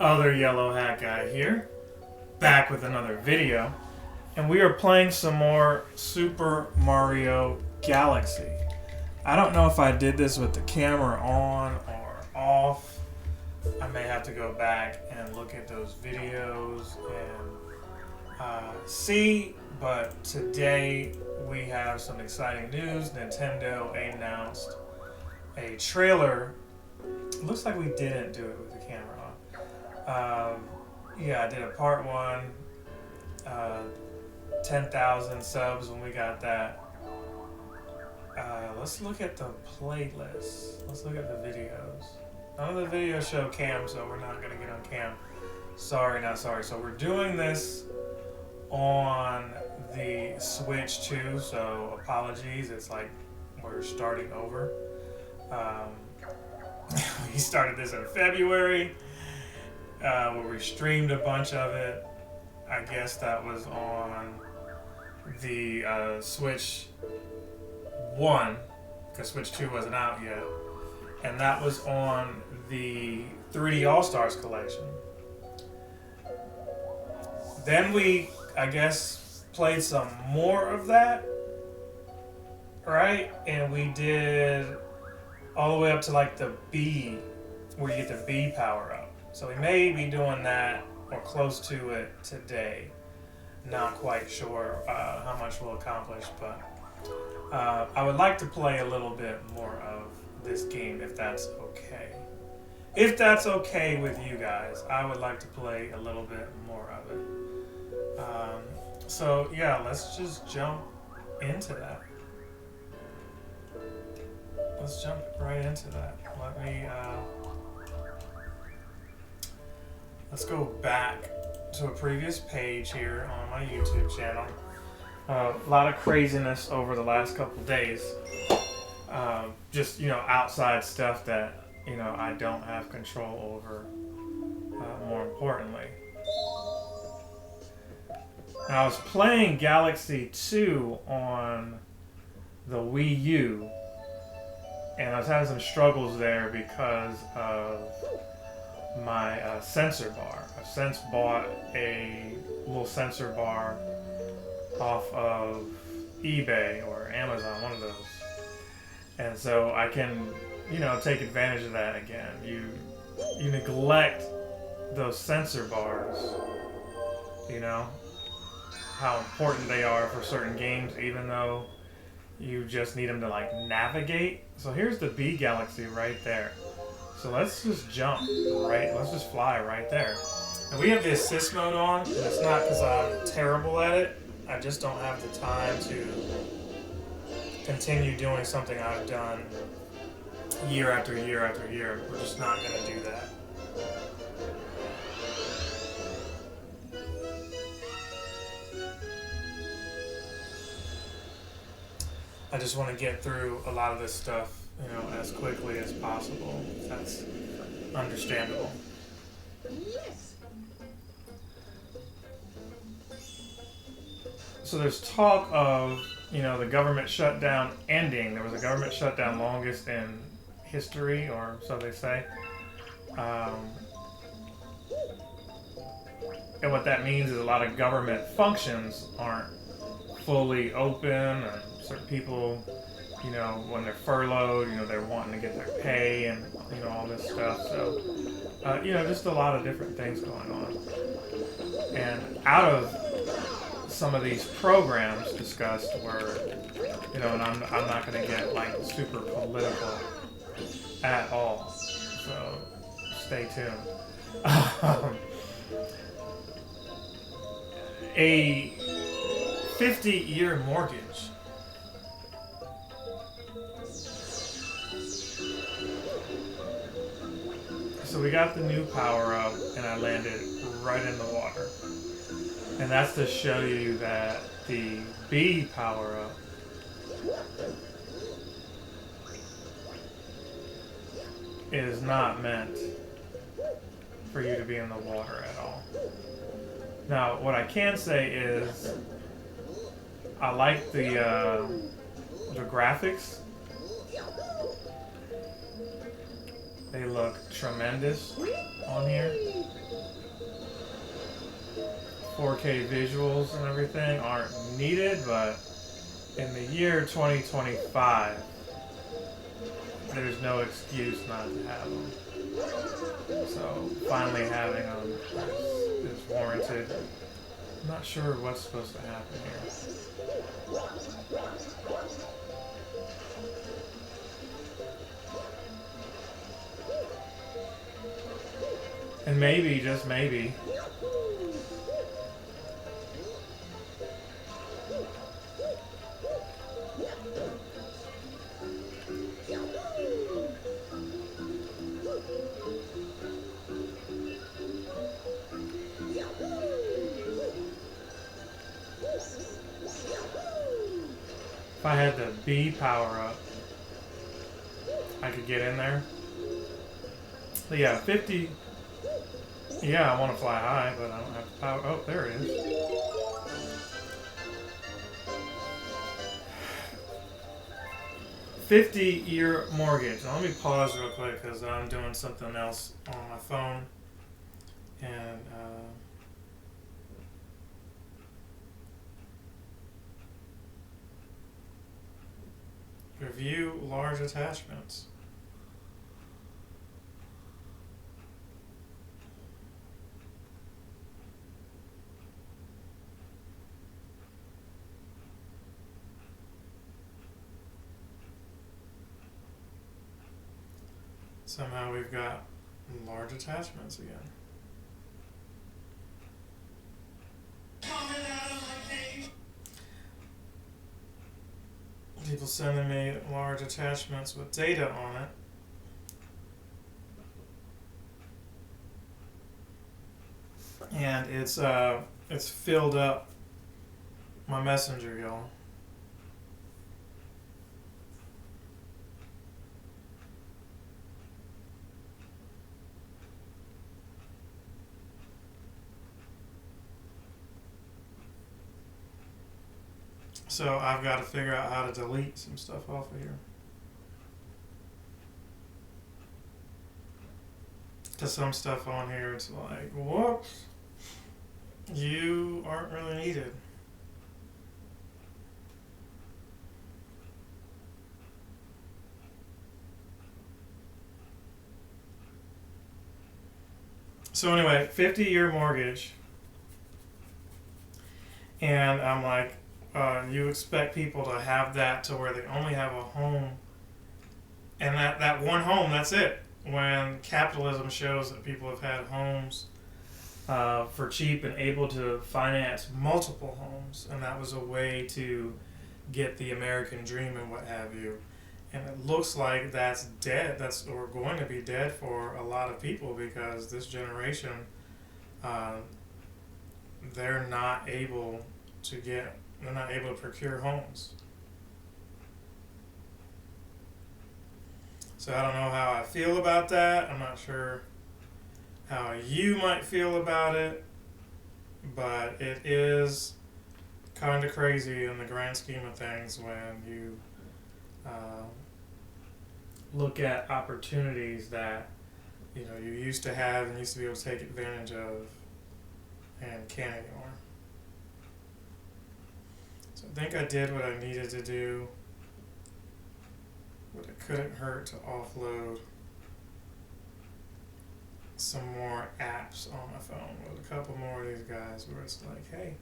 Other yellow hat guy here, back with another video, and we are playing some more Super Mario Galaxy. I don't know if I did this with the camera on or off. I may have to go back and look at those videos and see, but today we have some exciting news. Nintendo announced a trailer. Looks like we didn't do it with the camera on. Yeah, I did a part one, 10,000 subs when we got that. Let's look at the playlist. Let's look at the videos. None of the videos show cam, so we're not going to get on cam. Sorry, not sorry. So we're doing this on the Switch 2, so apologies. It's like we're starting over. We started this in February, where we streamed a bunch of it. I guess that was on the Switch 1, because Switch 2 wasn't out yet. And that was on the 3D All-Stars collection. Then we, I guess, played some more of that, right? And we did all the way up to like the B, where you get the B power up. So we may be doing that or close to it today. Not quite sure how much we'll accomplish, but I would like to play a little bit more of this game, if that's okay. If that's okay with you guys, I would like to play a little bit more of it. So yeah, let's just jump into that. Let's jump right into that. Let me, let's go back to a previous page here on my YouTube channel. A lot of craziness over the last couple days. Just, outside stuff that, I don't have control over, more importantly. Now, I was playing Galaxy 2 on the Wii U, and I was having some struggles there because of my sensor bar. I've since bought a little sensor bar off of eBay or Amazon, one of those. And so I can, take advantage of that again. You neglect those sensor bars, how important they are for certain games, even though you just need them to like navigate. So here's the B Galaxy right there. So let's just jump, right? Let's just fly right there. And we have the assist mode on, and it's not because I'm terrible at it. I just don't have the time to continue doing something I've done year after year after year. We're just not going to do that. I just want to get through a lot of this stuff, as quickly as possible. That's understandable. Yes. So there's talk of, the government shutdown ending. There was a government shutdown longest in history, or so they say. And what that means is a lot of government functions aren't fully open, and certain people, when they're furloughed, they're wanting to get their pay and, all this stuff. So, just a lot of different things going on. And out of some of these programs discussed were, and I'm not going to get like super political at all, so stay tuned. A 50-year mortgage. So we got the new power up, and I landed right in the water. And that's to show you that the B power up is not meant for you to be in the water at all. Now, what I can say is I like the graphics. They look tremendous on here. 4K visuals and everything aren't needed, but in the year 2025, there's no excuse not to have them. So finally having them is warranted. I'm not sure what's supposed to happen here. And maybe, just maybe, if I had the B power up, I could get in there. But yeah, 50. Yeah, I want to fly high, but I don't have the power. Oh, there it is. $50-year mortgage. Now, let me pause real quick because I'm doing something else on my phone. And review large attachments. Somehow we've got large attachments again. People sending me large attachments with data on it. And it's filled up my messenger, y'all. So I've got to figure out how to delete some stuff off of here. Because some stuff on here, it's like, whoops, you aren't really needed. So anyway, 50-year mortgage. And I'm like, you expect people to have that to where they only have a home, and that one home, that's it. When capitalism shows that people have had homes for cheap and able to finance multiple homes, and that was a way to get the American dream and what have you. And it looks like that's dead. Or going to be dead for a lot of people, because this generation, they're not able to procure homes. So I don't know how I feel about that. I'm not sure how you might feel about it, but it is kind of crazy in the grand scheme of things when you look at opportunities that you used to have and used to be able to take advantage of and can't anymore. So I think I did what I needed to do, but it couldn't hurt to offload some more apps on my phone with a couple more of these guys where it's like, hey,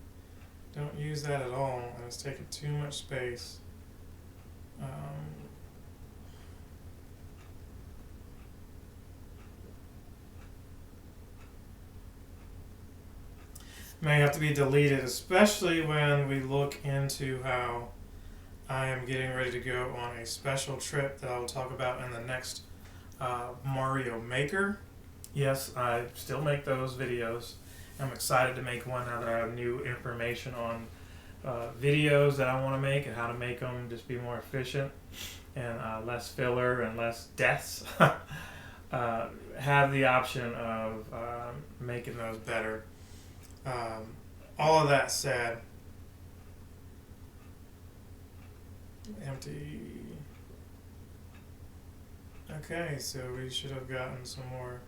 don't use that at all, and it's taking too much space. May have to be deleted, especially when we look into how I am getting ready to go on a special trip that I will talk about in the next Mario Maker. Yes, I still make those videos. I'm excited to make one now that I have new information on videos that I want to make and how to make them just be more efficient and less filler and less deaths. Have the option of making those better. All of that said, empty. Okay, so we should have gotten some more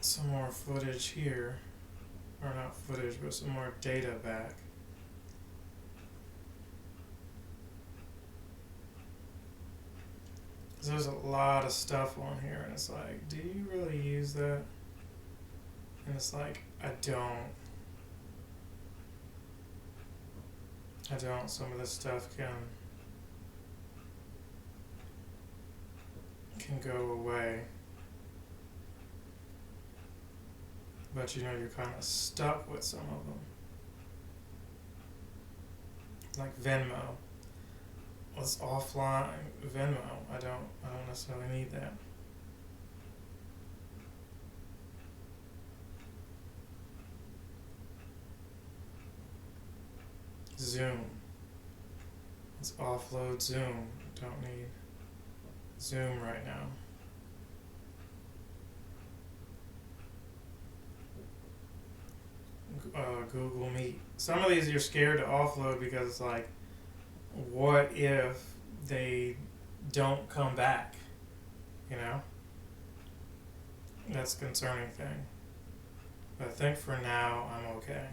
some more footage here. Or not footage, but some more data back. There's a lot of stuff on here, and it's like, do you really use that? And it's like, I don't. Some of this stuff can go away. But you know, you're kind of stuck with some of them. Like Venmo. Let's offline Venmo. I don't necessarily need that. Zoom. Let's offload Zoom. Don't need Zoom right now. Google Meet. Some of these you're scared to offload because it's like, what if they don't come back? You know? That's a concerning thing. But I think for now, I'm okay.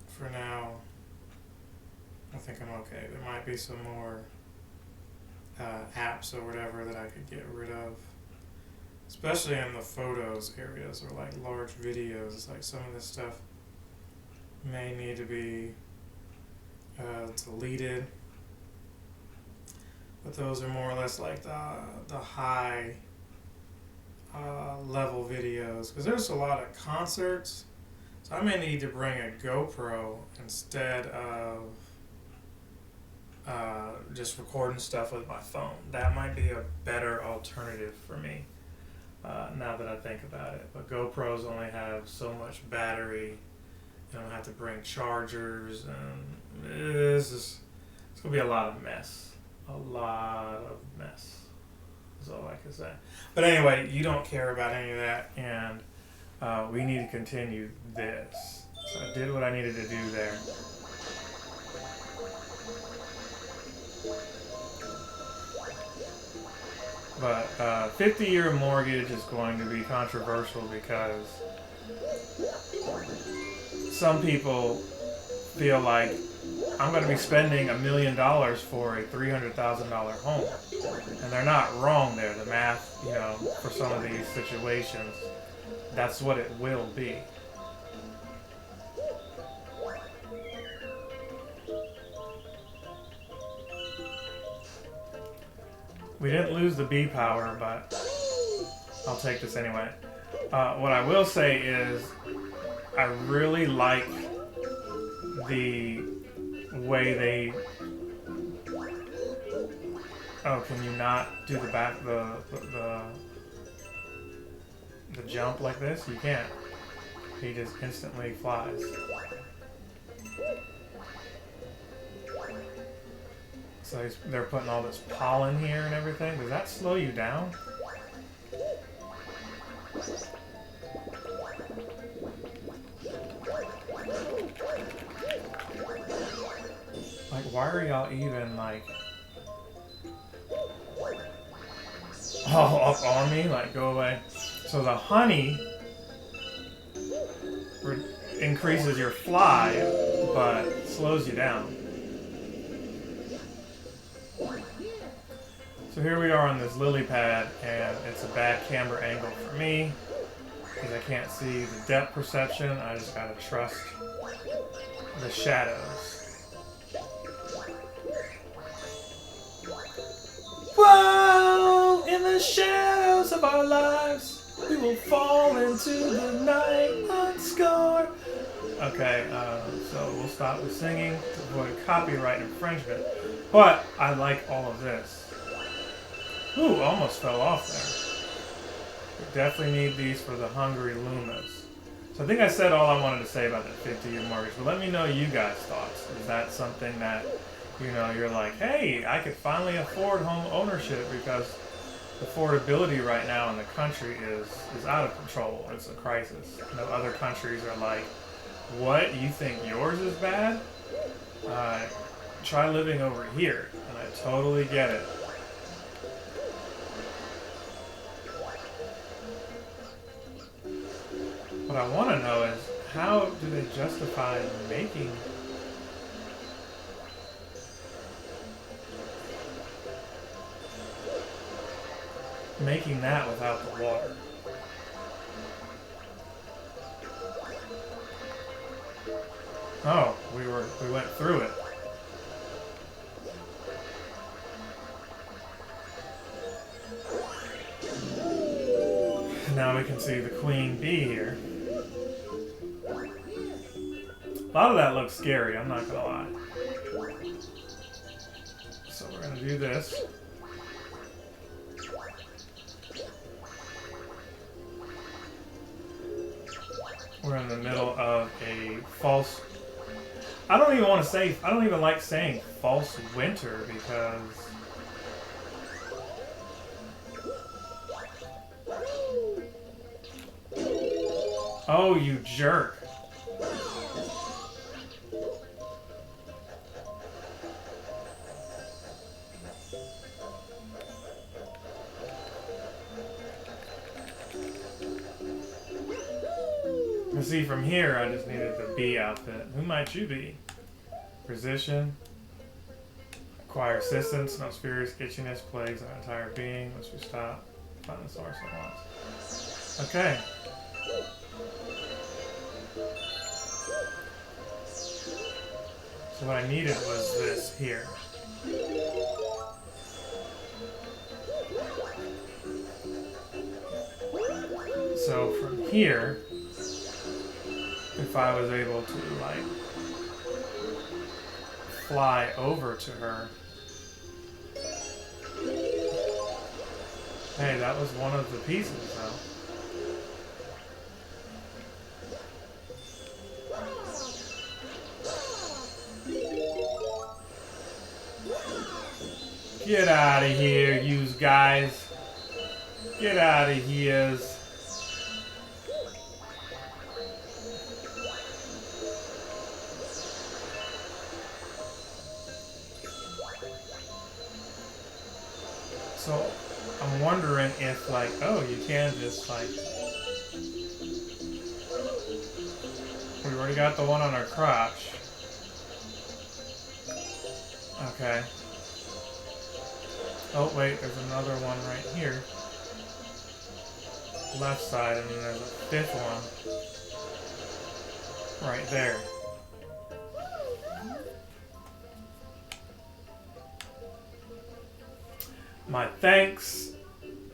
For now, I think I'm okay. There might be some more apps or whatever that I could get rid of. Especially in the photos areas or like large videos. Like some of this stuff may need to be deleted. But those are more or less like the high level videos. Because there's a lot of concerts. So I may need to bring a GoPro instead of just recording stuff with my phone. That might be a better alternative for me now that I think about it. But GoPros only have so much battery. You don't have to bring chargers, and it's going to be a lot of mess. A lot of mess is all I can say. But anyway, you don't care about any of that, and we need to continue this. So I did what I needed to do there. But 50-year mortgage is going to be controversial because some people feel like I'm going to be spending $1 million for a $300,000 home. And they're not wrong there. The math, you know, for some of these situations, that's what it will be. We didn't lose the bee power, but I'll take this anyway. What I will say is I really like the way they... Oh, can you not do the back, the jump like this? You can't. He just instantly flies. So they're putting all this pollen here and everything. Does that slow you down? Like, why are y'all even, like... all up on me? Like, go away. So the honey increases your fly, but slows you down. So here we are on this lily pad, and it's a bad camera angle for me because I can't see the depth perception. I just gotta trust the shadows. Whoa! In the shadows of our lives, we will fall into the night unscored. Okay, so we'll stop the singing to avoid copyright infringement. But I like all of this. Ooh, almost fell off there. We definitely need these for the hungry Lumas. So I think I said all I wanted to say about that 50-year mortgage, but let me know you guys' thoughts. Is that something that, you know, you're like, hey, I could finally afford home ownership because affordability right now in the country is out of control. It's a crisis. You know, other countries are like, what, you think yours is bad? Try living over here. And I totally get it. What I want to know is, how do they justify making that without the water? Oh, we went through it. Now we can see the queen bee here. A lot of that looks scary, I'm not gonna lie. So we're gonna do this. We're in the middle of a false... I don't even like saying false winter because... Oh, you jerk. You see, from here, I just needed the bee outfit. Who might you be? Position. Acquire assistance. No spurious itchiness plagues an entire being. Must be stopped. Find the source at once. Okay. So what I needed was this here. So from here, if I was able to like fly over to her. Hey, that was one of the pieces though. Get out of here, you guys. Get out of here. So, I'm wondering if, like, oh, you can just, like... We already got the one on our crotch. Okay. Oh, wait, there's another one right here. Left side, and then there's a fifth one. Right there. My thanks.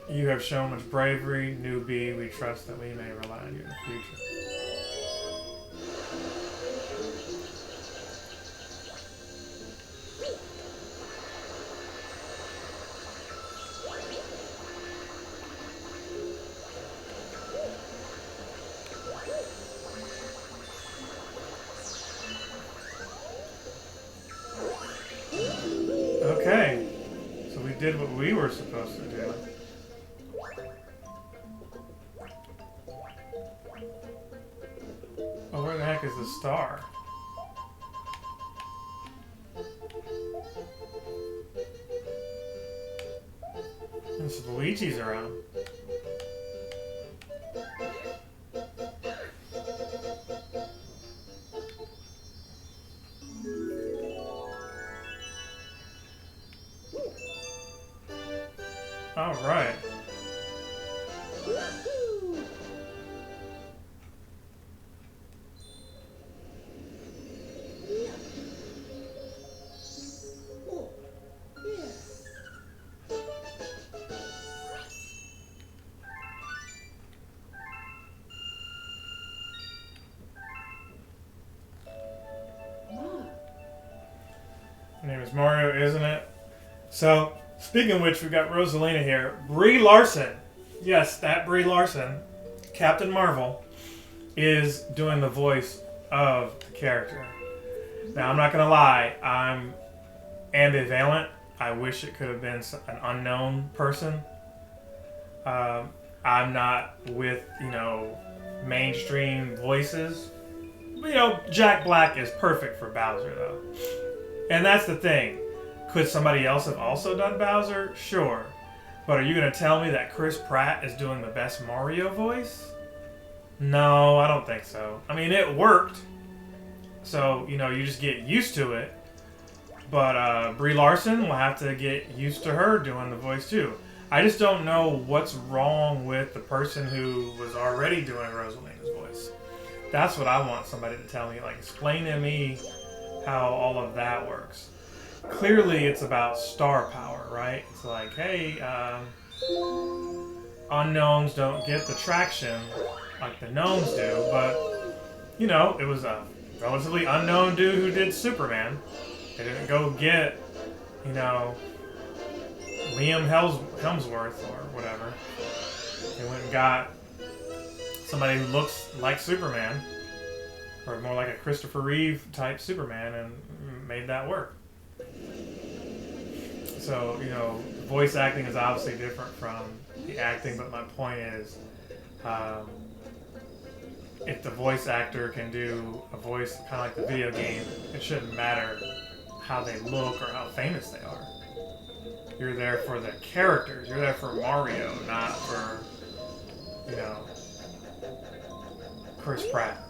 You have shown much bravery, newbie. We trust that we may rely on you in the future. Okay. So we did what we were supposed to do. Oh, where the heck is the star? There's Luigi's around. All right. Her name is Mario, isn't it? So, speaking of which, we've got Rosalina here. Brie Larson. Yes, that Brie Larson, Captain Marvel, is doing the voice of the character. Now, I'm not going to lie. I'm ambivalent. I wish it could have been an unknown person. I'm not with, mainstream voices. But, Jack Black is perfect for Bowser, though. And that's the thing. Could somebody else have also done Bowser? Sure. But are you going to tell me that Chris Pratt is doing the best Mario voice? No, I don't think so. I mean, it worked. So, you know, you just get used to it. But Brie Larson will have to get used to her doing the voice too. I just don't know what's wrong with the person who was already doing Rosalina's voice. That's what I want somebody to tell me. Like, explain to me how all of that works. Clearly, it's about star power, right? It's like, hey, unknowns don't get the traction like the gnomes do, but, you know, it was a relatively unknown dude who did Superman. They didn't go get, you know, Liam Hemsworth or whatever. They went and got somebody who looks like Superman, or more like a Christopher Reeve type Superman, and made that work. So, you know, voice acting is obviously different from the acting, but my point is, if the voice actor can do a voice kind of like the video game, it shouldn't matter how they look or how famous they are. You're there for the characters. You're there for Mario, not for, you know, Chris Pratt.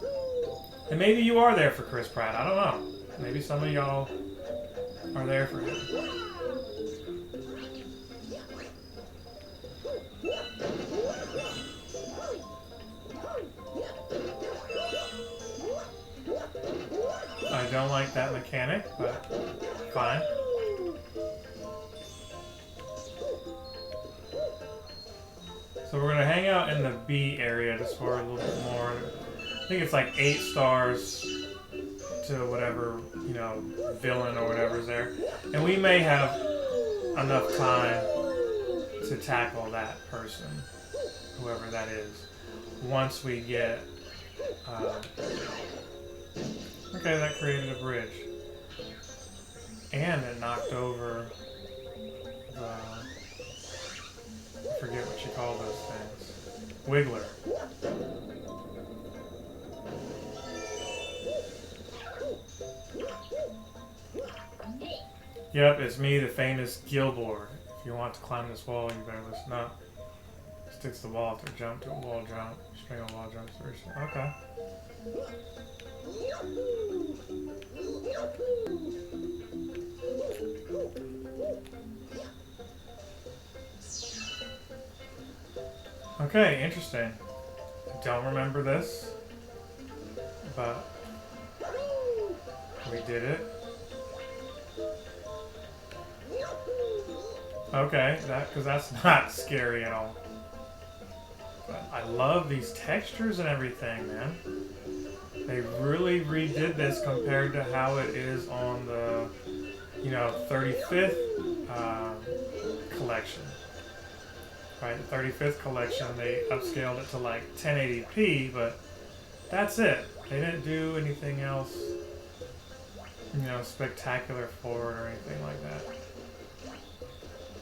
And maybe you are there for Chris Pratt. I don't know. Maybe some of y'all are there for him. I don't like that mechanic, but fine. So we're gonna hang out in the B area just for a little bit more. I think it's like 8 stars to whatever, you know, villain or whatever's there. And we may have enough time to tackle that person, whoever that is, once we get... okay, that created a bridge. And it knocked over the... I forget what you call those things. Wiggler. Yep, it's me, the famous Gilboard. If you want to climb this wall, you better listen up. Sticks the wall to jump to a wall jump. String a wall jump. Okay. Okay, interesting. I don't remember this, but we did it. Okay, because that's not scary at all. But I love these textures and everything, man. They really redid this compared to how it is on the, you know, 35th collection. Right, the 35th collection, they upscaled it to like 1080p, but that's it. They didn't do anything else, you know, spectacular for it or anything like that.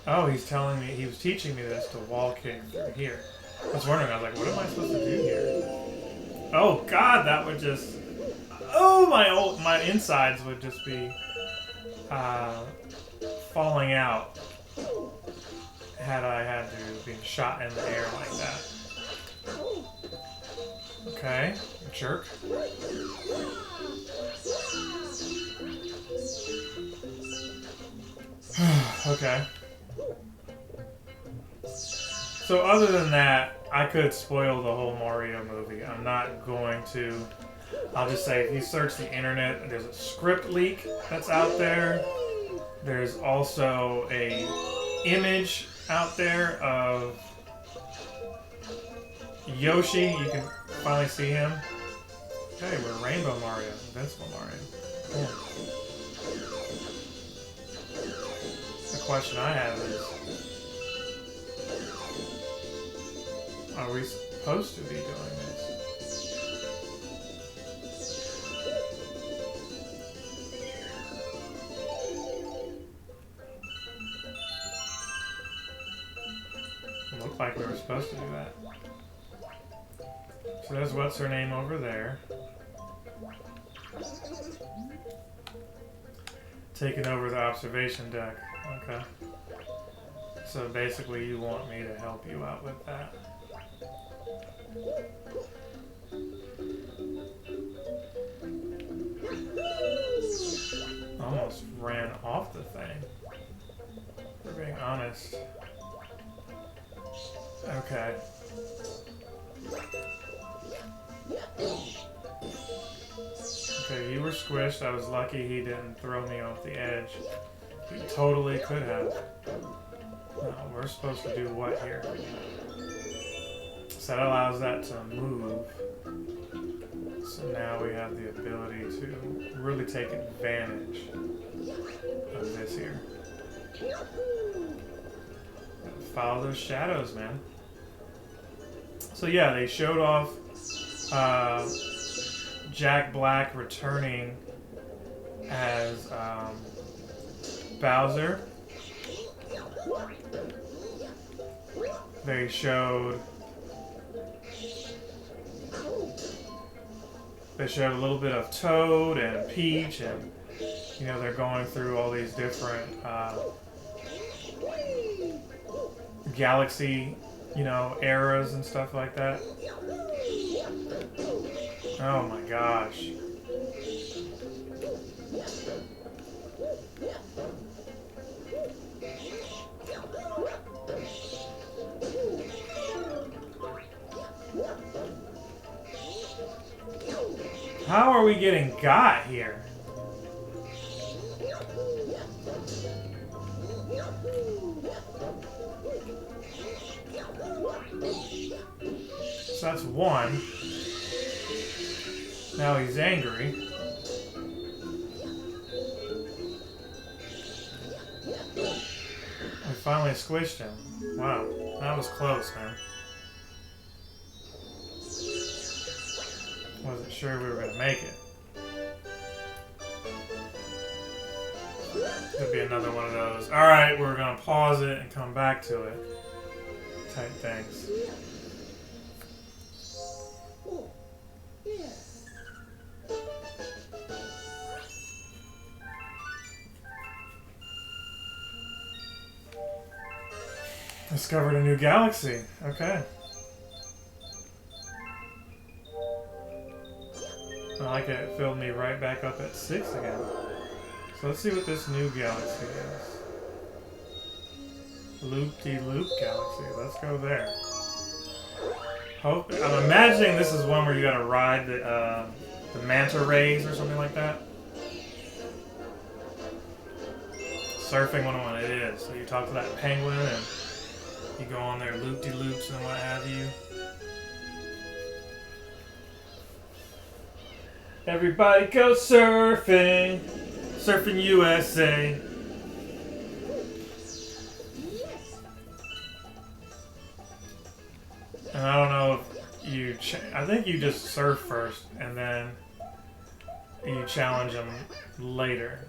Oh, he's telling me, he was teaching me this to wall kick through here. I was wondering, I was like, what am I supposed to do here? Oh God, that would just, oh, my insides would just be falling out had I had to be shot in the air like that. Okay, jerk. Okay. So other than that, I could spoil the whole Mario movie. I'm not going to. I'll just say, if you search the internet, there's a script leak that's out there. There's also a image out there of Yoshi. You can finally see him. Hey, we're Rainbow Mario, Invincible Mario. Cool. The question I have is, are we supposed to be doing this? It looked like we were supposed to do that. So there's what's her name over there. Taking over the observation deck. Okay. So basically you want me to help you out with that. almost ran off the thing. For being honest. Okay. Okay, you were squished. I was lucky he didn't throw me off the edge. He totally could have. No, we're supposed to do what here? So that allows that to move. So now we have the ability to really take advantage of this here. Follow those shadows, man. So yeah, they showed off Jack Black returning as Bowser. They showed a little bit of Toad and Peach, and you know, they're going through all these different galaxy, you know, eras and stuff like that. Oh my gosh. How are we getting got here? So that's one. Now he's angry. We finally squished him. Wow, that was close, man. Wasn't sure we were gonna make it. Could be another one of those. Alright, we're gonna pause it and come back to it. Type things. Discovered a new galaxy. Okay. I like it. It filled me right back up at 6 again. So let's see what this new galaxy is. Loop-de-loop galaxy. Let's go there. I'm imagining this is one where you gotta ride the manta rays or something like that. Surfing 101 it is. So you talk to that penguin and you go on their loop-de-loops and what have you. Everybody go surfing! Surfing USA! And I don't know if you... I think you just surf first and then you challenge them later.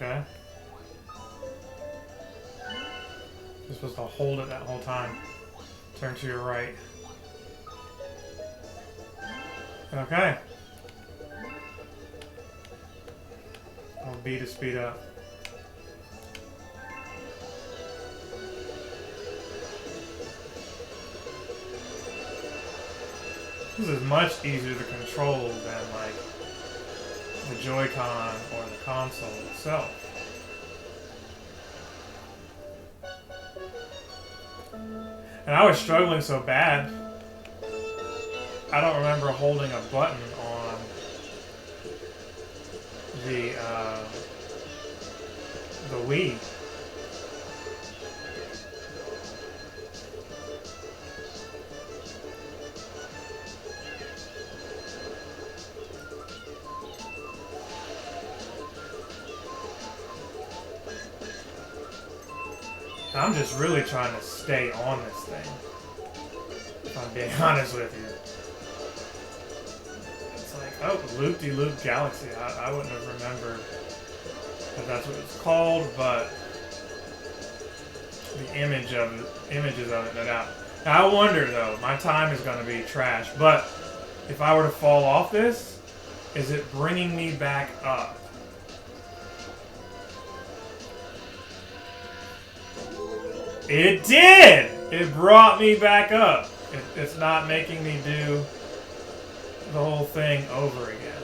Okay. You're supposed to hold it that whole time. Turn to your right. Okay. Or B to speed up. This is much easier to control than like the Joy-Con or the console itself. And I was struggling so bad, I don't remember holding a button on the Wii. I'm just really trying to stay on this thing, if I'm being honest with you. It's like, oh, Loop-de-Loop Galaxy. I wouldn't have remembered that that's what it's called, but the images of it, no doubt. I wonder though, my time is going to be trash, but if I were to fall off this, is it bringing me back up? It did! It brought me back up. It's not making me do the whole thing over again.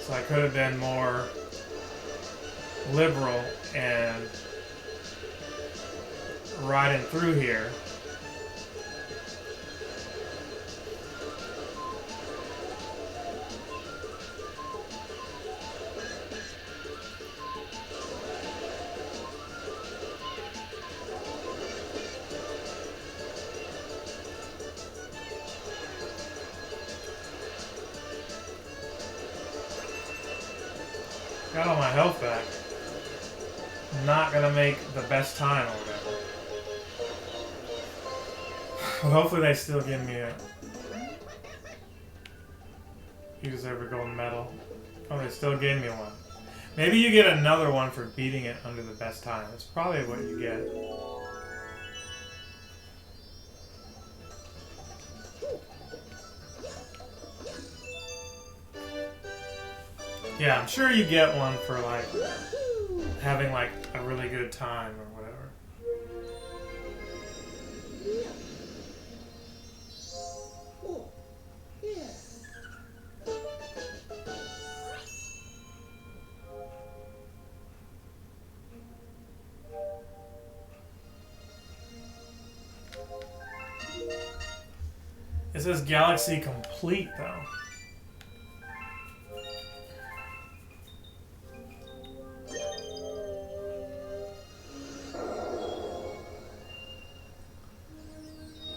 So I could have been more liberal and riding through here. Got all my health back. Not gonna make the best time or whatever. Well, hopefully they still give me a... Use every golden medal. Oh, they still gave me one. Maybe you get another one for beating it under the best time. That's probably what you get. Yeah, I'm sure you get one for like having like a really good time or whatever. It says galaxy complete though.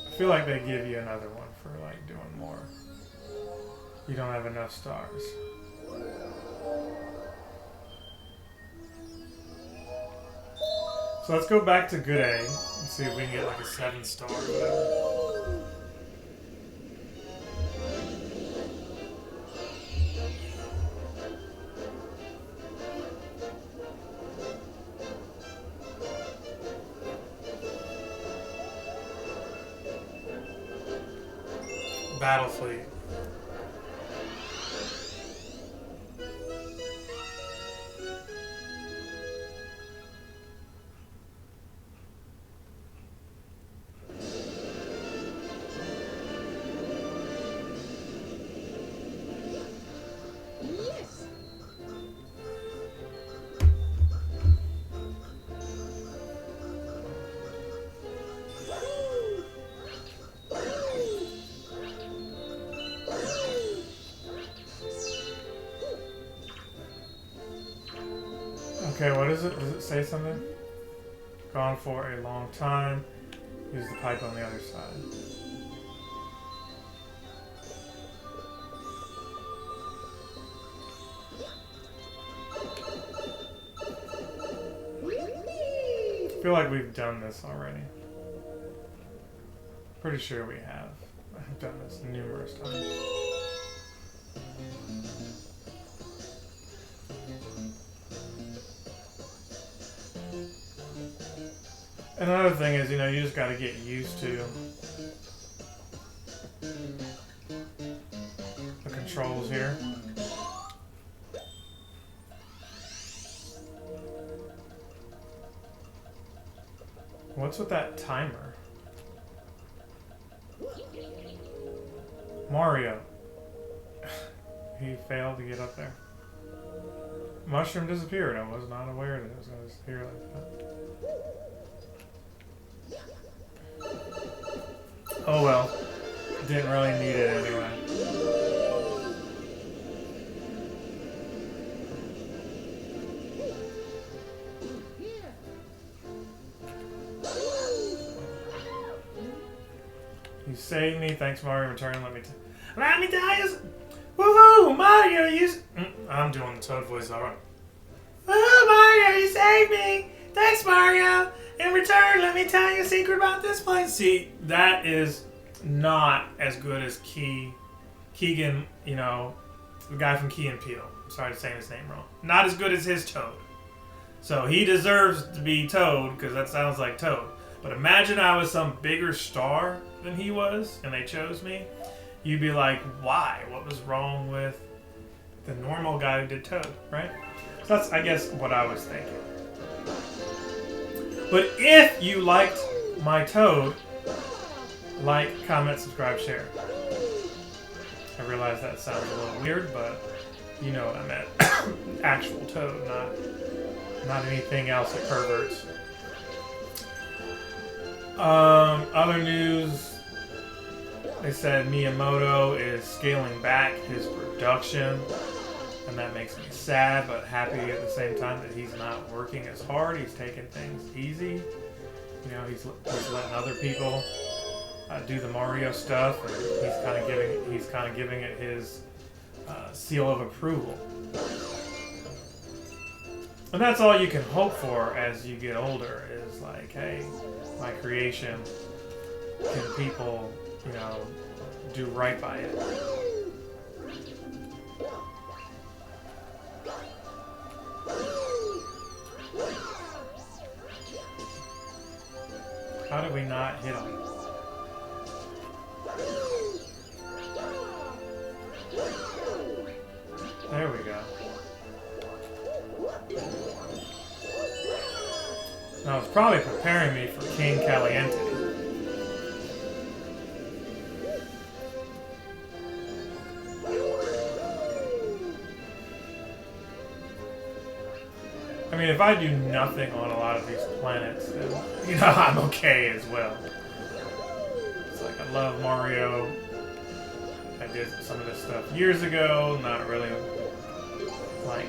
I feel like they give you another one for like doing more. You don't have enough stars. So let's go back to good A and see if we can get like a 7-star or whatever. Battle fleet. Okay, what is it? Does it say something? Gone for a long time. Use the pipe on the other side. I feel like we've done this already. Pretty sure we have. I've done this numerous times. Another thing is, you know, you just got to get used to the controls here. What's with that timer? Mario. He failed to get up there. Mushroom disappeared. I was not aware that it was going to disappear like that. Oh well. Didn't really need it anyway. You saved me. Thanks, Mario. Return. Let me tell you. Woohoo! Mario, I'm doing the Toad voice, alright. Woohoo, Mario! You saved me! Thanks, Mario! In return, let me tell you a secret about this place. See, that is not as good as Keegan, you know, the guy from Key and Peele. I'm sorry to say his name wrong. Not as good as his Toad. So he deserves to be Toad, because that sounds like Toad. But imagine I was some bigger star than he was, and they chose me. You'd be like, why? What was wrong with the normal guy who did Toad, right? So that's, I guess, what I was thinking. But if you liked my Toad, like, comment, subscribe, share. I realize that sounds a little weird, but you know what I meant. Actual Toad, not anything else that perverts. Other news, they said Miyamoto is scaling back his production, and that makes me sad but happy at the same time that he's not working as hard. He's taking things easy. You know, he's letting other people do the Mario stuff, and he's kind of giving it his seal of approval. And that's all you can hope for as you get older, is like, hey, my creation, can people, you know, do right by it? How did we not hit him? There we go. Now it's probably preparing me for King Caliente. I mean, if I do nothing on a lot of these planets, then, you know, I'm okay as well. It's like, I love Mario. I did some of this stuff years ago, not really, like,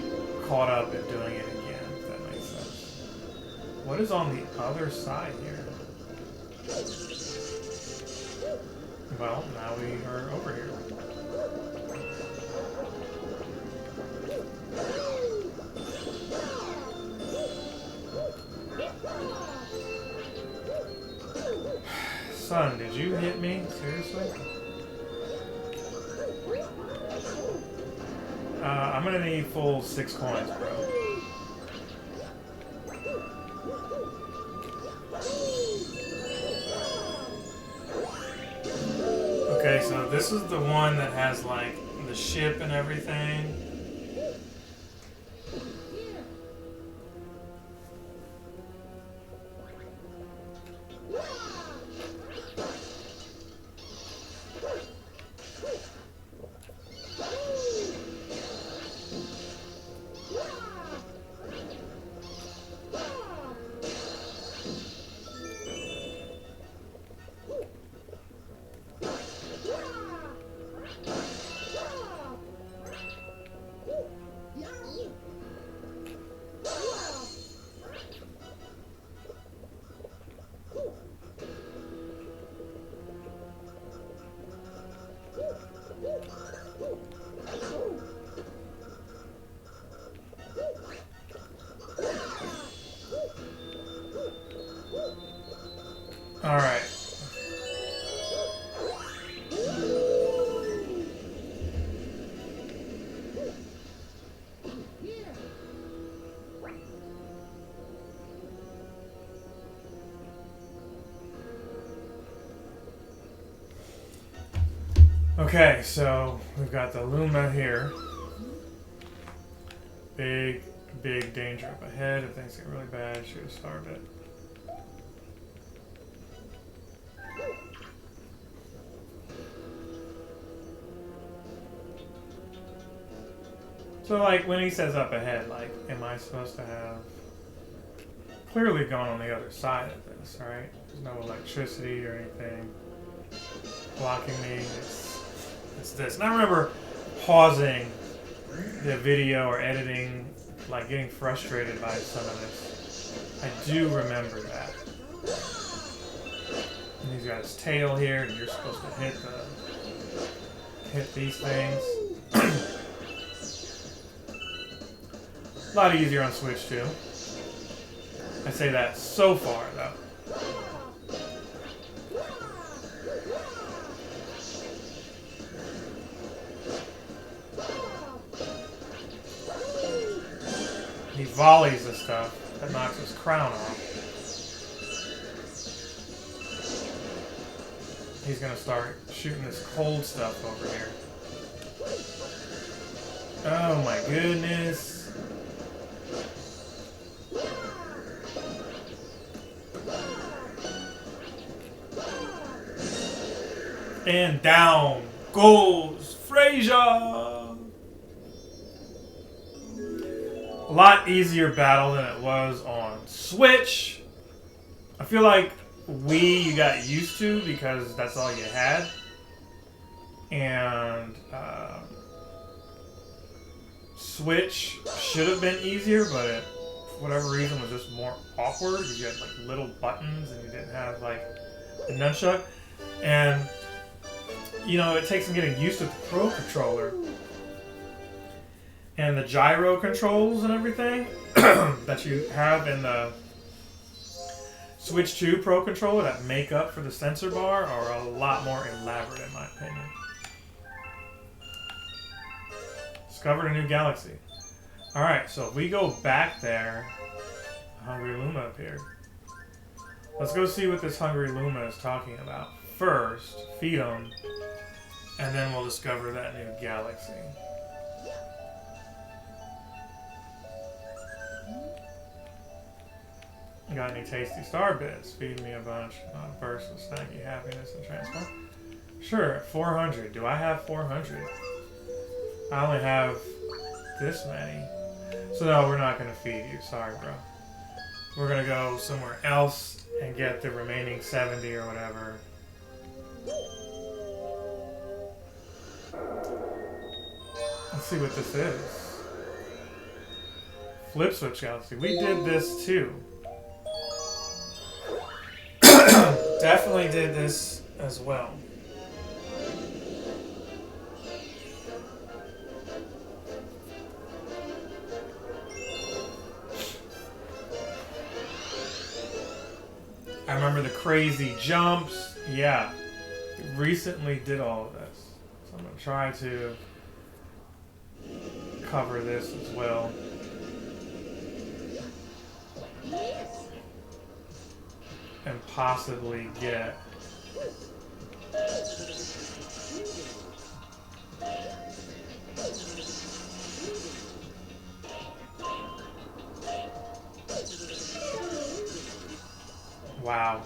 caught up in doing it again, if that makes sense. What is on the other side here? Well, now we are over here. Son, did you hit me? Seriously? I'm gonna need full 6 coins, bro. Okay, so this is the one that has, like, the ship and everything. All right. Okay, so we've got the Luma here. Big danger up ahead. If things get really bad, should have starved it. So, like, when he says up ahead, like, am I supposed to have clearly gone on the other side of this, right? There's no electricity or anything blocking me. It's this. And I remember pausing the video or editing, like, getting frustrated by some of this. I do remember that. And he's got his tail here, and you're supposed to hit these things. A lot easier on Switch too. I say that so far though. He volleys the stuff that knocks his crown off. he's gonna start shooting this cold stuff over here. Oh my goodness. And down goes Frazier. A lot easier battle than it was on Switch. I feel like Wii you got used to because that's all you had. And Switch should have been easier, but it, for whatever reason, was just more awkward because you had like little buttons and you didn't have like the nunchuck. And you know, it takes some getting used to the Pro Controller and the gyro controls and everything that you have in the Switch 2 Pro Controller that make up for the sensor bar are a lot more elaborate in my opinion. Discovered a new galaxy. Alright, so if we go back there, Hungry Luma appeared. Let's go see what this Hungry Luma is talking about. First, feed him, and then we'll discover that new galaxy. Got any tasty star bits? Feed me a bunch. Burst of snacky happiness and transform. Sure, 400. Do I have 400? I only have this many. So no, we're not going to feed you. Sorry, bro. We're going to go somewhere else and get the remaining 70 or whatever. Let's see what this is. Flip Switch Galaxy. We did this too. Definitely did this as well. I remember the crazy jumps. Yeah. Recently did all of this. So I'm going to try to cover this as well. And possibly get wow.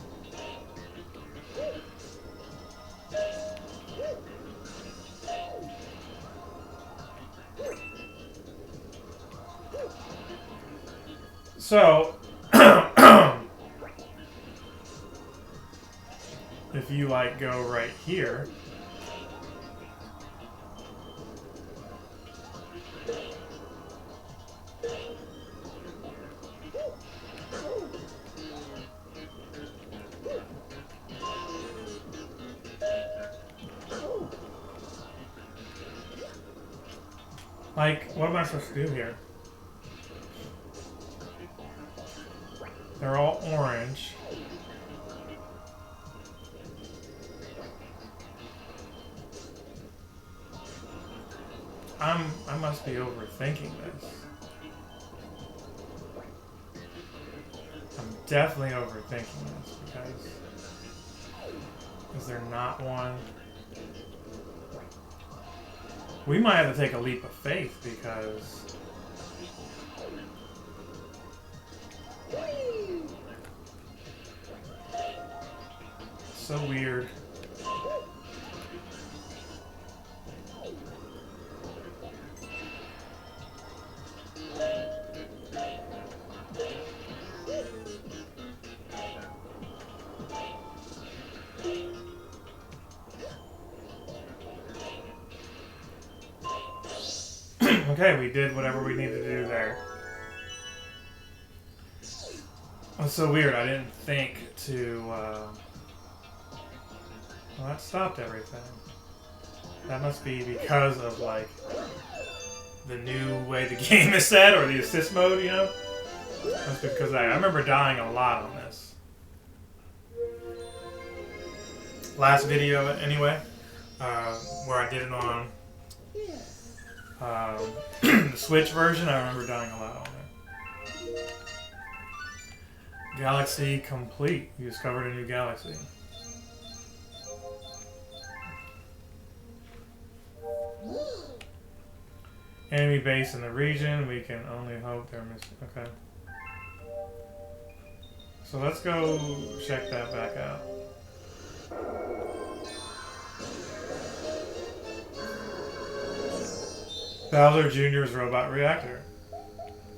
So if you like go right here, like, what am I supposed to do here? They're all orange. I must be overthinking this. I'm definitely overthinking this because is there not one? We might have to take a leap of faith because so weird. Okay, we did whatever we needed to do there. That's so weird. I didn't think to... well, that stopped everything. That must be because of, like, the new way the game is set, or the assist mode, you know? That's because I remember dying a lot on this. Last video, anyway, where I did it on the Switch version, I remember dying a lot on it. Galaxy complete. You discovered a new galaxy. Enemy base in the region. We can only hope they're missing. Okay. So let's go check that back out. Bowser Jr.'s robot reactor.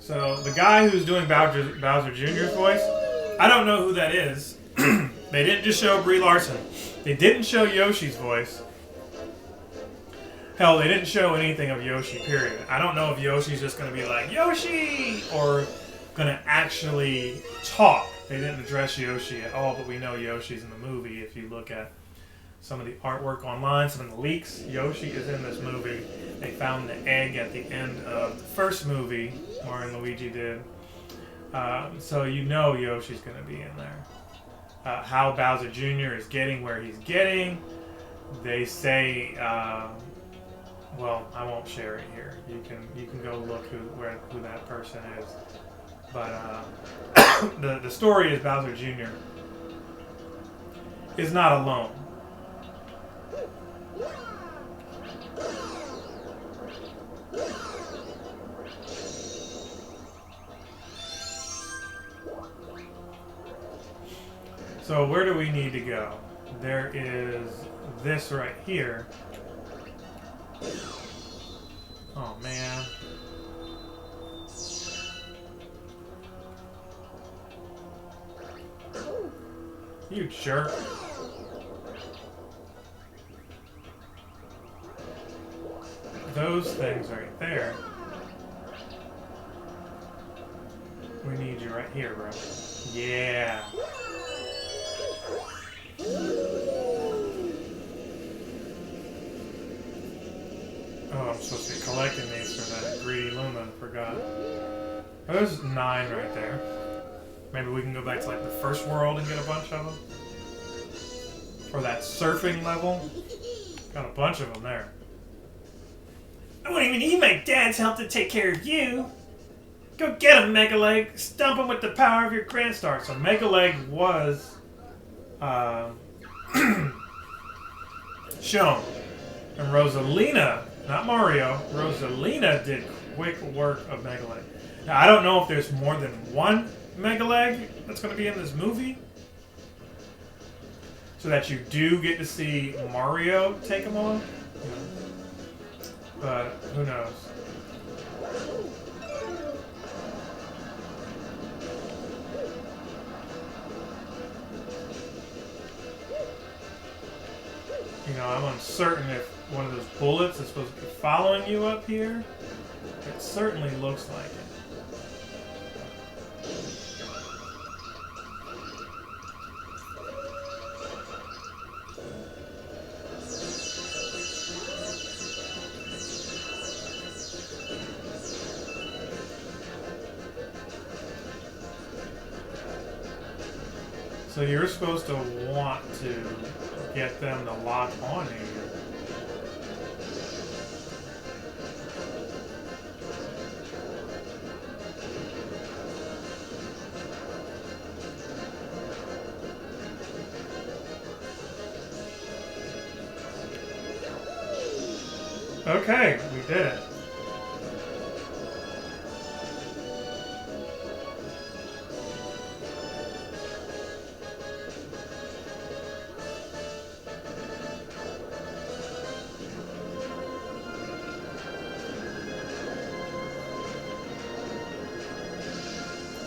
So the guy who's doing Bowser Jr.'s voice, I don't know who that is. They didn't just show Brie Larson. They didn't show Yoshi's voice. Hell, they didn't show anything of Yoshi, period. I don't know if Yoshi's just going to be like, Yoshi! Or going to actually talk. They didn't address Yoshi at all, but we know Yoshi's in the movie. If you look at some of the artwork online, some of the leaks, Yoshi is in this movie. They found the egg at the end of the first movie, Mario and Luigi did. So you know Yoshi's going to be in there. How Bowser Jr. is getting where he's getting. They say, well, I won't share it here. You can go look who that person is. But the story is Bowser Jr. is not alone. So where do we need to go? There is this right here. Oh man. You jerk. Those things right there. We need you right here, bro. Yeah. Oh, I'm supposed to be collecting these for that greedy Luma. Forgot. Oh, there's 9 right there. Maybe we can go back to like the first world and get a bunch of them. Or that surfing level. Got a bunch of them there. I wouldn't even need my dad's help to take care of you. Go get him, Mega Leg. Stump him with the power of your Grand Star. So Mega Leg was shown. And Rosalina, not Mario, Rosalina did quick work of Mega Leg. Now, I don't know if there's more than one Mega Leg that's going to be in this movie. So that you do get to see Mario take them on. But who knows? You know, I'm uncertain if one of those bullets is supposed to be following you up here. It certainly looks like it. So you're supposed to want to get them to lock on you. Okay, we did it.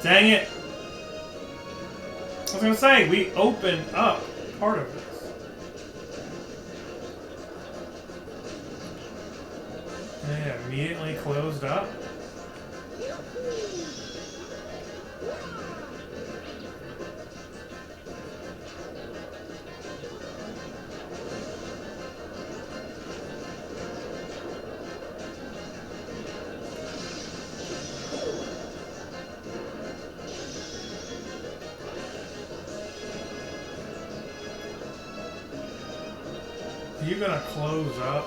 Dang it! I was gonna say, we opened up part of this. And it immediately closed up. Are you gonna close up?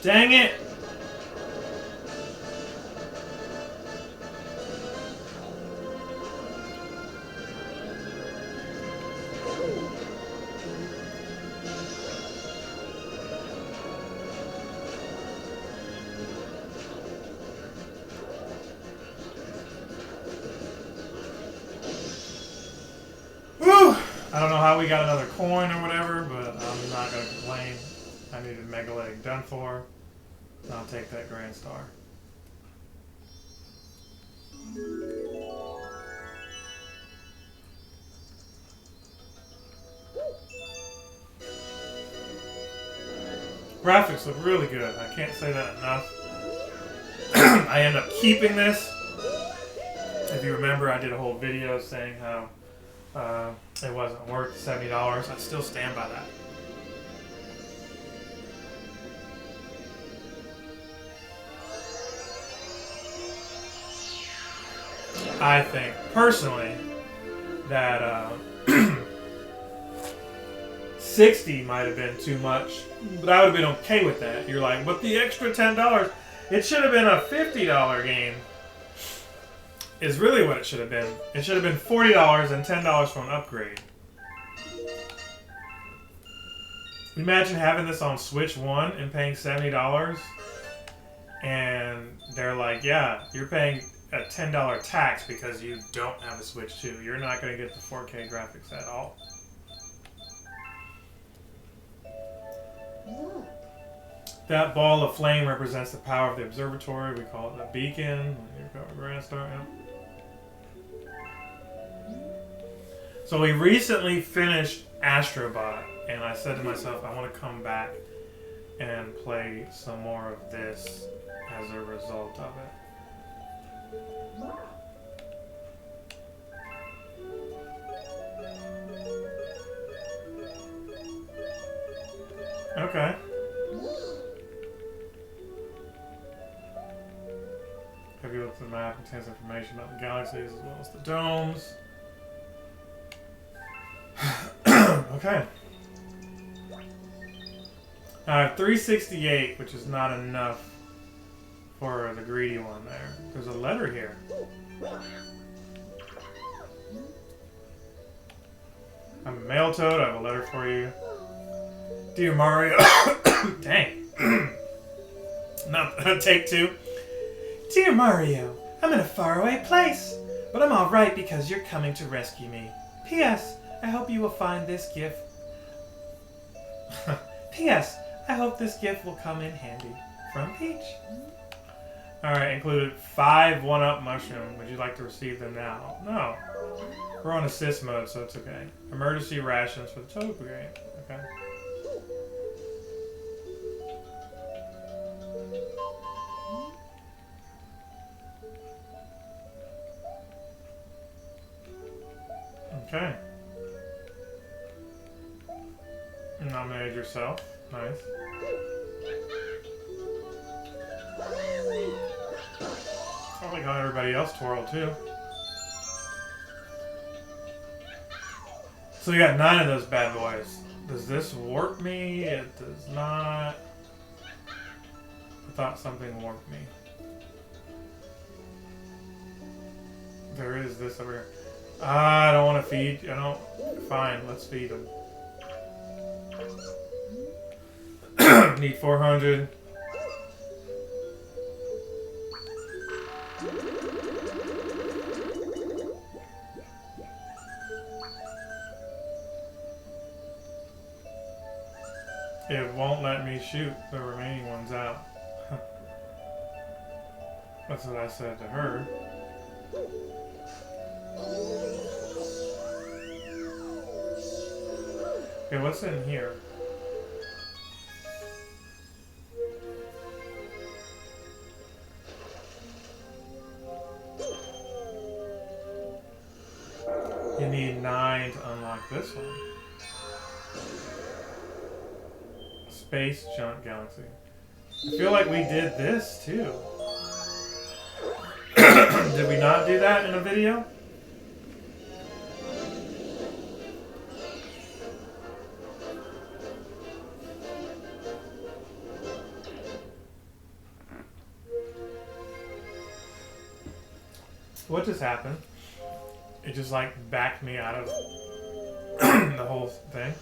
Dang it! I don't know how we got another coin or whatever, but I'm not going to complain. I needed Megalithic done for. I'll take that Grand Star. Graphics look really good. I can't say that enough. I end up keeping this. If you remember, I did a whole video saying how it wasn't worth $70. I still stand by that. I think, personally, that 60 might have been too much, but I would have been okay with that. You're like, but the extra $10, it should have been a $50 game, is really what it should have been. It should have been $40 and $10 for an upgrade. Imagine having this on Switch 1 and paying $70, and they're like, yeah, you're paying a $10 tax because you don't have a Switch 2. You're not going to get the 4K graphics at all. That ball of flame represents the power of the observatory. We call it the beacon. Here we go, we're going to start now. So we recently finished Astrobot, and I said to myself, I want to come back and play some more of this as a result of it. Okay. Have you looked at the map? It contains information about the galaxies as well as the domes. Okay. I have 368, which is not enough for the greedy one there. There's a letter here. I'm a mail toad. I have a letter for you. Dear Mario. Dang. Not take two. Dear Mario, I'm in a faraway place, but I'm alright because you're coming to rescue me. P.S. I hope you will find this gift. P.S. I hope this gift will come in handy. From Peach. Alright, included 5 1-up mushroom. Would you like to receive them now? No. We're on assist mode, so it's okay. Emergency rations for the Toad Brigade. Okay. Okay. Nominated yourself. Nice. I like how everybody else twirled too. So we got 9 of those bad boys. Does this warp me? It does not. I thought something warped me. There is this over here. I don't want to feed. I don't. Fine, let's feed them. Need 400. It won't let me shoot the remaining ones out. That's what I said to her. Okay, what's in here? You need 9 to unlock this one. Space Junk Galaxy. I feel like we did this too. Did we not do that in a video? What just happened? It just like backed me out of the whole thing.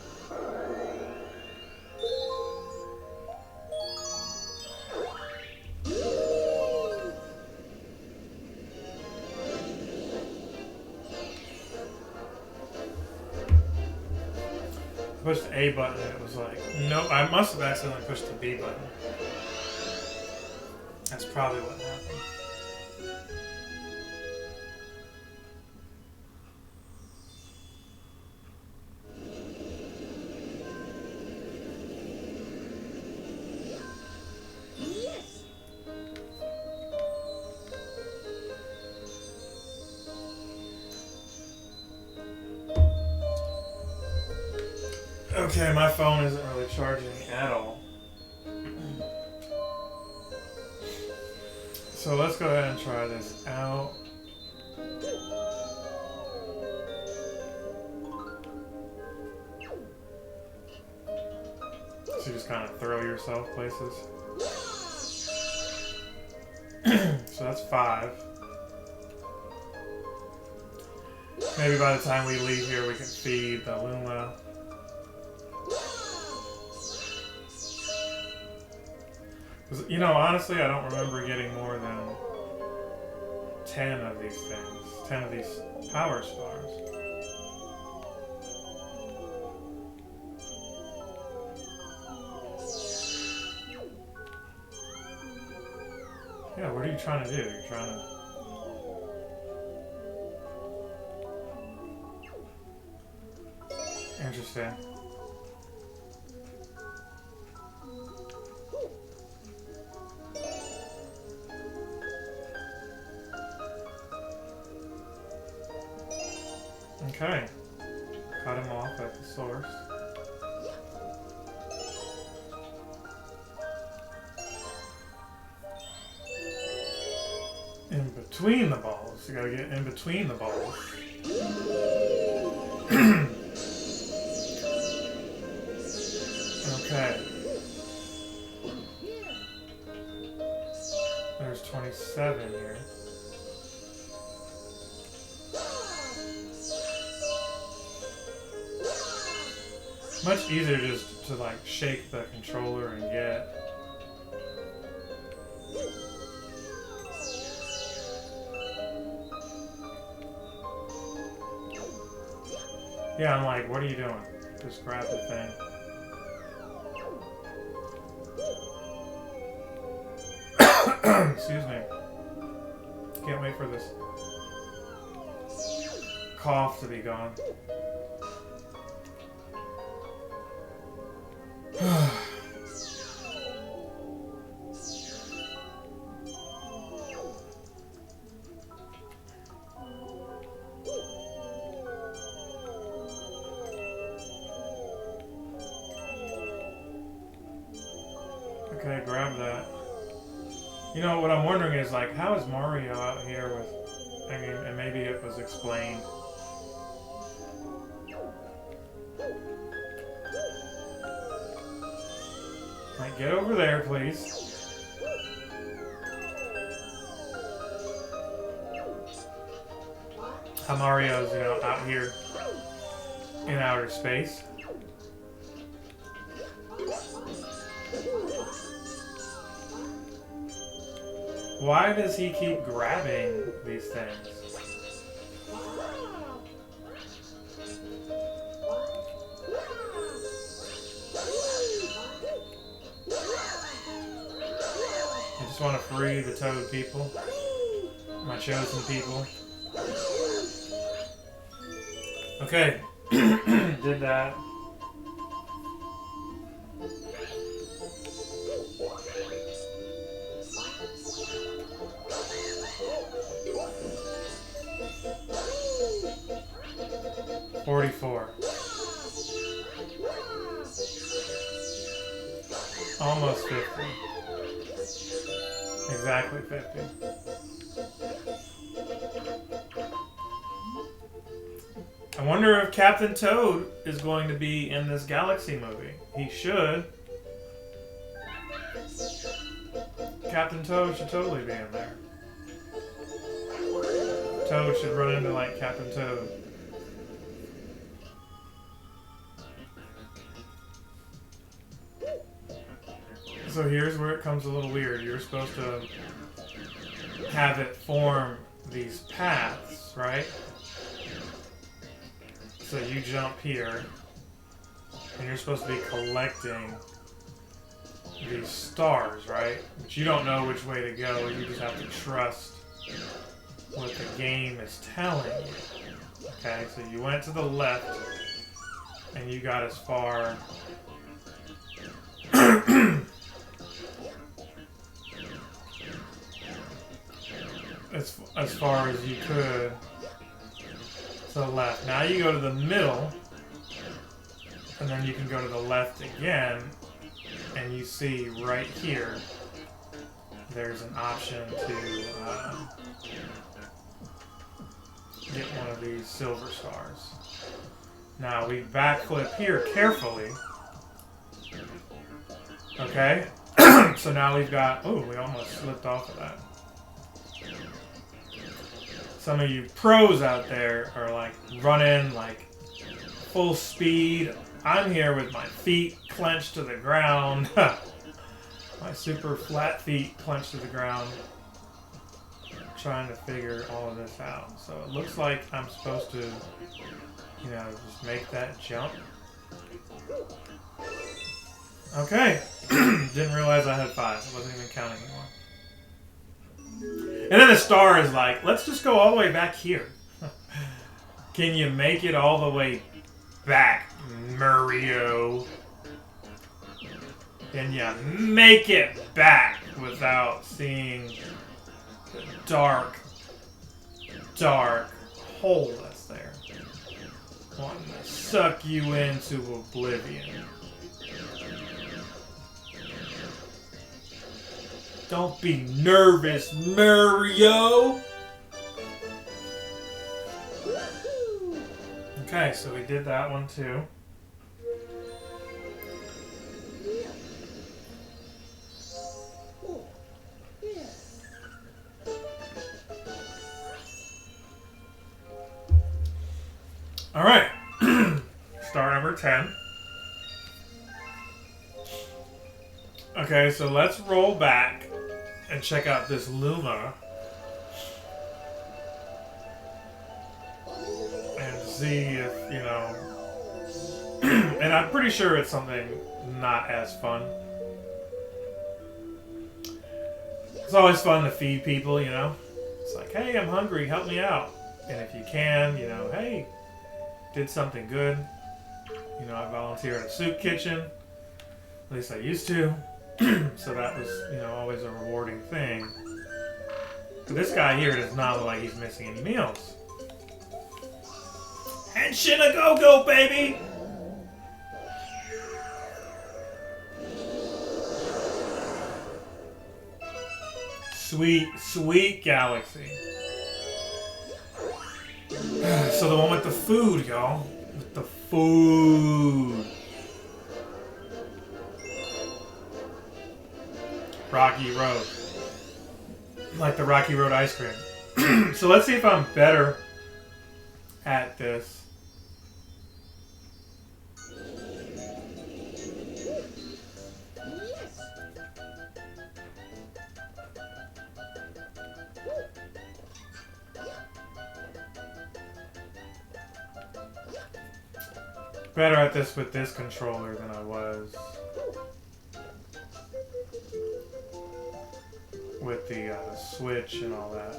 pushed the A button and it was like, nope, I must have accidentally pushed the B button. That's probably what happened. Yes. Okay, my phone isn't really charging at all. So let's go ahead and try this out. So you just kind of throw yourself places. So that's 5. Maybe by the time we leave here we can feed the Luma. You know, honestly, I don't remember getting more than 10 of these things. 10 of these power stars. Yeah, what are you trying to do? You're trying to... Interesting. Okay. Cut him off at the source. In between the balls. You gotta get in between the balls. Okay. There's 27 here. Much easier just to like shake the controller and get. Yeah, I'm like, what are you doing? Just grab the thing. Excuse me. Can't wait for this cough to be gone. Okay, grab that. You know, what I'm wondering is, like, how is Mario out here with... I mean, and maybe it was explained. Like, get over there, please. How Mario's, you know, out here in outer space. Why does he keep grabbing these things? I just want to free the Toad people. My chosen people. Okay. Did that. Almost 50. Exactly 50. I wonder if Captain Toad is going to be in this Galaxy movie. He should. Captain Toad should totally be in there. Toad should run into like Captain Toad. So here's where it comes a little weird. You're supposed to have it form these paths, right? So you jump here. And you're supposed to be collecting these stars, right? But you don't know which way to go. You just have to trust what the game is telling you. Okay, so you went to the left and you got as far as far as you could to the left. Now you go to the middle, and then you can go to the left again, and you see right here there's an option to get one of these silver stars. Now we backflip here carefully. Okay, so now we've got, oh, we almost slipped off of that. Some of you pros out there are like running like full speed. I'm here with my feet clenched to the ground. My super flat feet clenched to the ground. Trying to figure all of this out. So it looks like I'm supposed to, you know, just make that jump. Okay. Didn't realize I had 5. I wasn't even counting anymore. And then the star is like, let's just go all the way back here. Can you make it all the way back, Mario? Can you make it back without seeing the dark, dark hole that's there? Wanting to suck you into oblivion. Don't be nervous, Mario! Okay, so we did that one too. Alright, star number 10. Okay, so let's roll back and check out this Luma and see if, you know, and I'm pretty sure it's something not as fun. It's always fun to feed people, you know. It's like, hey, I'm hungry, help me out. And if you can, you know, hey, did something good. You know, I volunteer at a soup kitchen. At least I used to. So that was, you know, always a rewarding thing. But this guy here does not look like he's missing any meals. Henshin a go-go, baby! Sweet, sweet galaxy. So the one with the food, y'all. With the food. Rocky Road. Like the Rocky Road ice cream. So let's see if I'm better at this. Better at this with this controller than I was with the Switch and all that.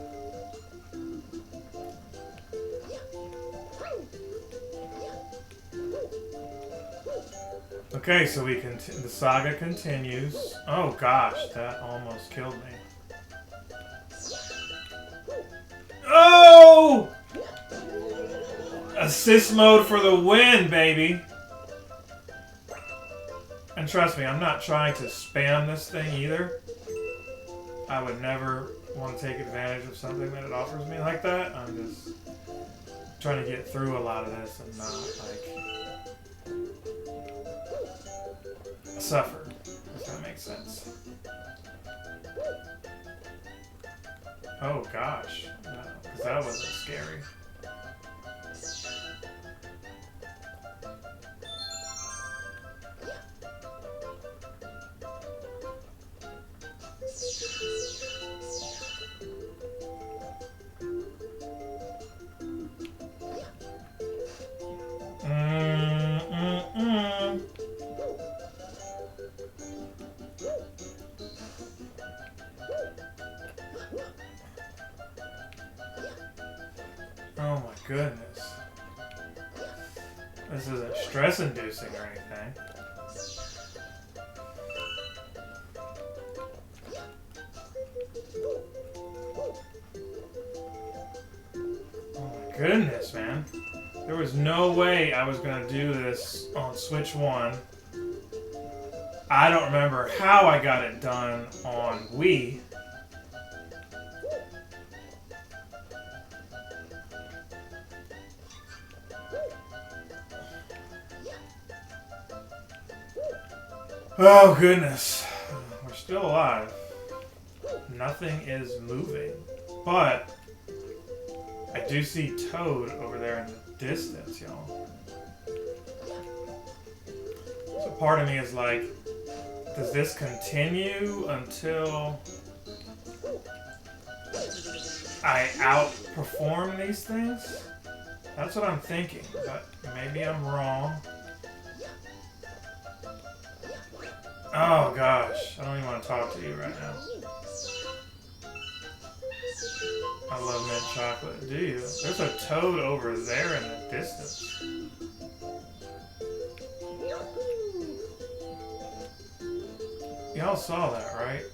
Okay, so we the saga continues. Oh gosh, that almost killed me. Oh! Assist mode for the win, baby! And trust me, I'm not trying to spam this thing either. I would never want to take advantage of something that it offers me like that. I'm just trying to get through a lot of this and not, like, suffer, if that makes sense. Oh gosh, because that wasn't scary. goodness. This isn't stress-inducing or anything. Goodness, man. There was no way I was going to do this on Switch 1. I don't remember how I got it done on Wii. Oh, goodness. We're still alive. Nothing is moving. But I do see Toad over there in the distance, y'all. So part of me is like, does this continue until I outperform these things? That's what I'm thinking, but maybe I'm wrong. Oh gosh, I don't even want to talk to you right now. I love mint chocolate. Do you? There's a Toad over there in the distance. Y'all saw that, right?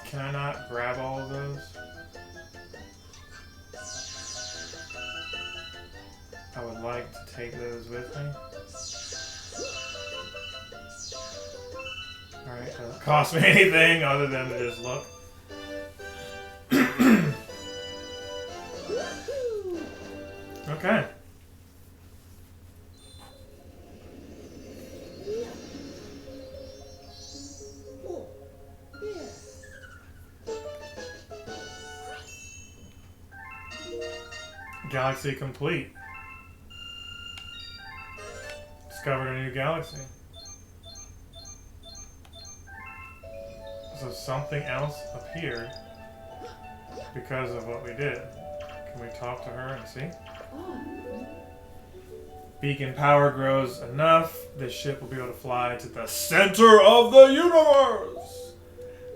Can I not grab all of those? I would like to take those with me. Alright, doesn't cost me anything other than to just look. Okay. Galaxy complete. Discovered a new galaxy. So something else appeared because of what we did. Can we talk to her and see? Beacon power grows enough, this ship will be able to fly to the center of the universe!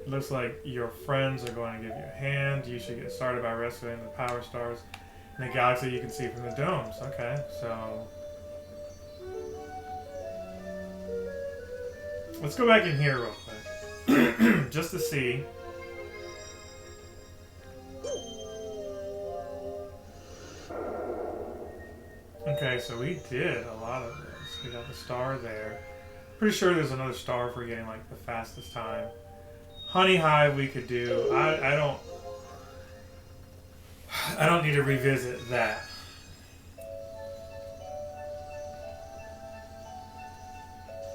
Looks like your friends are going to give you a hand. You should get started by rescuing the power stars in the galaxy you can see from the domes. Okay, so let's go back in here real quick. Just to see. Okay, so we did a lot of this. We got the star there. Pretty sure there's another star for getting like the fastest time. Honey Hive we could do. I don't need to revisit that.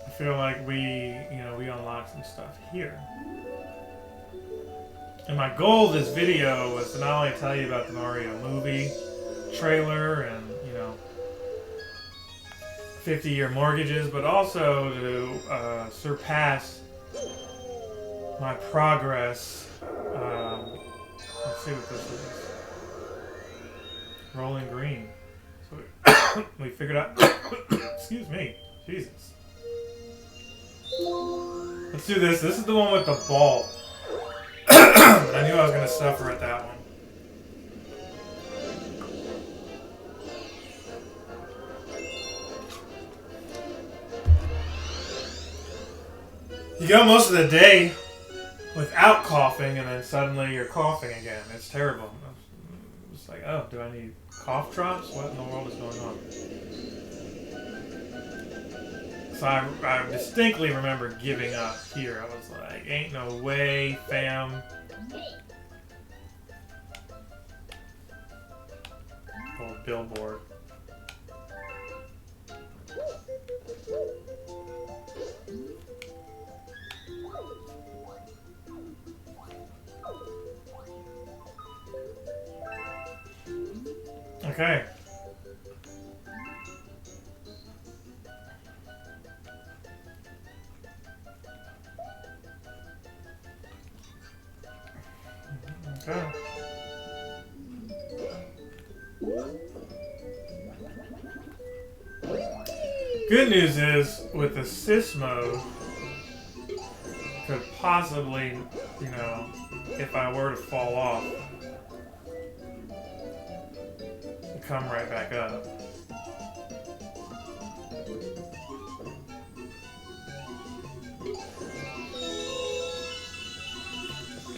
I feel like we unlocked some stuff here. And my goal of this video was to not only tell you about the Mario movie trailer and, 50-year mortgages, but also to surpass my progress. Let's see what this is. Rolling green. So we figured out. Excuse me. Jesus. Let's do this. This is the one with the ball. I knew I was going to suffer at that one. You go most of the day without coughing, and then suddenly you're coughing again. It's terrible. It's like, oh, do I need cough drops? What in the world is going on? So I distinctly remember giving up here. I was like, ain't no way, fam. Old billboard. Okay. Okay. Good news is, with assist mode, could possibly, if I were to fall off, come right back up.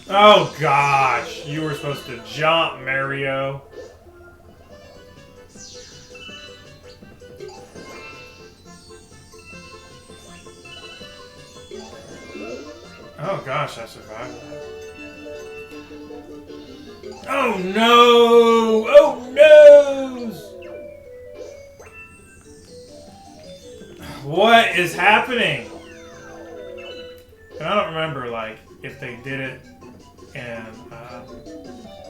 Oh gosh, you were supposed to jump, Mario. Oh gosh, I survived that. Oh no! Oh no! What is happening? And I don't remember, like, if they did it in,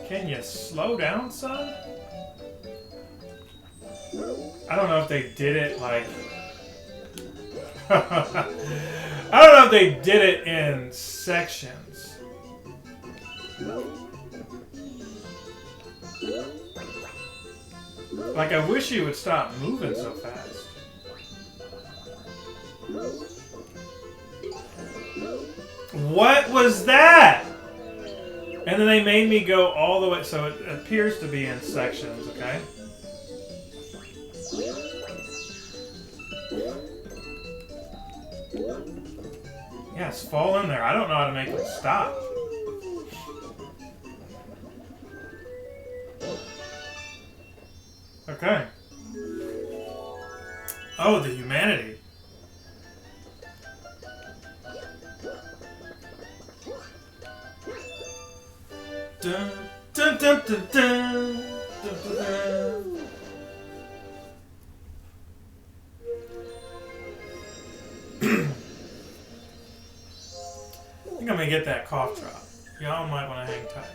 can you slow down, son? I don't know if they did it, like... I don't know if they did it in sections. Like, I wish he would stop moving so fast. What was that? And then they made me go all the way, so it appears to be in sections, okay? Yes, fall in there. I don't know how to make them stop. Okay. Oh, the humanity. Dun, dun, dun, dun, dun, dun, dun, dun. I think I'm gonna get that cough drop. Y'all might want to hang tight.